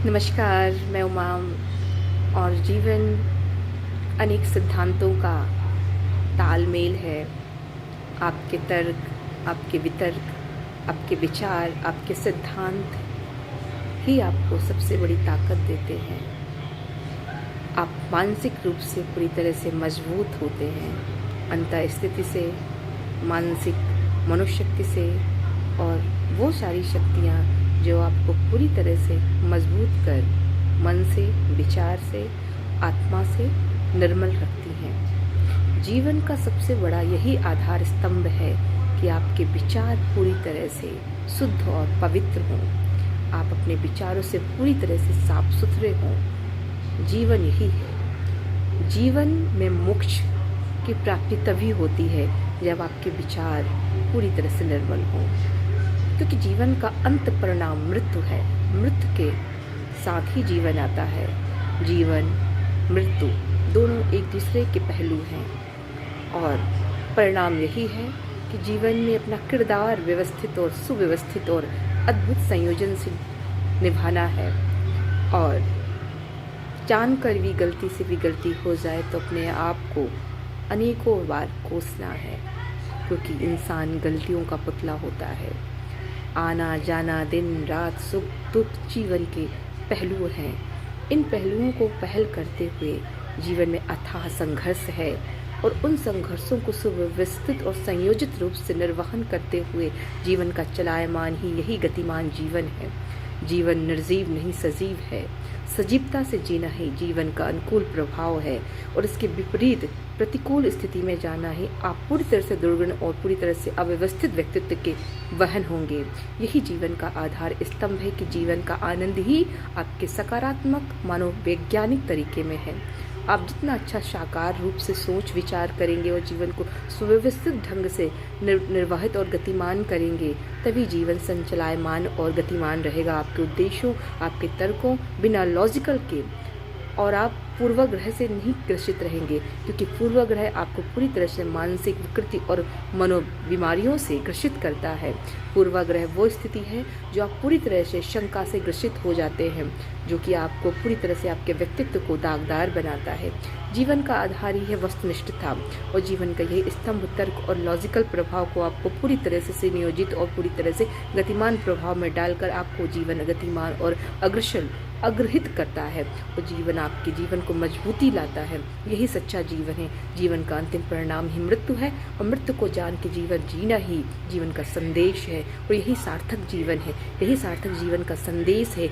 नमस्कार, मैं उमा और जीवन अनेक सिद्धांतों का तालमेल है। आपके तर्क, आपके वितर्क, आपके विचार, आपके सिद्धांत ही आपको सबसे बड़ी ताकत देते हैं। आप मानसिक रूप से पूरी तरह से मजबूत होते हैं, अंतः स्थिति से, मानसिक मनोशक्ति से और वो सारी शक्तियाँ जो आपको पूरी तरह से मजबूत कर मन से, विचार से, आत्मा से निर्मल रखती हैं। जीवन का सबसे बड़ा यही आधार स्तंभ है कि आपके विचार पूरी तरह से शुद्ध और पवित्र हों, आप अपने विचारों से पूरी तरह से साफ सुथरे हों। जीवन यही है। जीवन में मोक्ष की प्राप्ति तभी होती है जब आपके विचार पूरी तरह से निर्मल हों, क्योंकि जीवन का अंत परिणाम मृत्यु है। मृत्यु के साथ ही जीवन आता है। जीवन मृत्यु दोनों एक दूसरे के पहलू हैं और परिणाम यही है कि जीवन में अपना किरदार व्यवस्थित और सुव्यवस्थित और अद्भुत संयोजन से निभाना है। और जानकर भी गलती से भी गलती हो जाए तो अपने आप को अनेकों बार कोसना है, क्योंकि इंसान गलतियों का पुतला होता है। आना जाना, दिन रात, सुख दुख जीवन के पहलू हैं। इन पहलुओं को पहल करते हुए जीवन में अथाह संघर्ष है और उन संघर्षों को सुव्यवस्थित और संयोजित रूप से निर्वहन करते हुए जीवन का चलायमान ही यही गतिमान जीवन है। जीवन निर्जीव नहीं सजीव है। सजीवता से जीना ही जीवन का अनुकूल प्रभाव है और इसके विपरीत प्रतिकूल स्थिति में जाना ही आप पूरी तरह से दुर्गुण और पूरी तरह से अव्यवस्थित व्यक्तित्व के वहन होंगे। यही जीवन का आधार स्तंभ है कि जीवन का आनंद ही आपके सकारात्मक मनोवैज्ञानिक तरीके में है। आप जितना अच्छा साकार रूप से सोच विचार करेंगे और जीवन को सुव्यवस्थित ढंग से निर्वाहित और गतिमान करेंगे, तभी जीवन संचलायमान और गतिमान रहेगा। आपके उद्देश्यों, आपके तर्कों बिना लॉजिकल के, और आप पूर्वाग्रह से नहीं ग्रसित रहेंगे, क्योंकि पूर्वाग्रह आपको पूरी तरह से मानसिक विकृति और मनोबीमारियों से ग्रसित करता है। पूर्वाग्रह वो स्थिति है जो आप पूरी तरह से शंका से ग्रसित हो जाते हैं, जो कि आपको पूरी तरह से आपके व्यक्तित्व को दागदार बनाता है। जीवन का आधार ही है वस्तुनिष्ठता और जीवन का यही स्तंभ तर्क और लॉजिकल प्रभाव को आपको पूरी तरह से नियोजित और पूरी तरह से गतिमान प्रभाव में डालकर आपको जीवन गतिमान और अग्रसर अग्रहित करता है और जीवन आपके जीवन को मजबूती लाता है। यही सच्चा जीवन है। जीवन का अंतिम परिणाम ही मृत्यु है और मृत्यु को जान के जीवन जीना ही जीवन का संदेश है और यही सार्थक जीवन है। यही सार्थक जीवन का संदेश है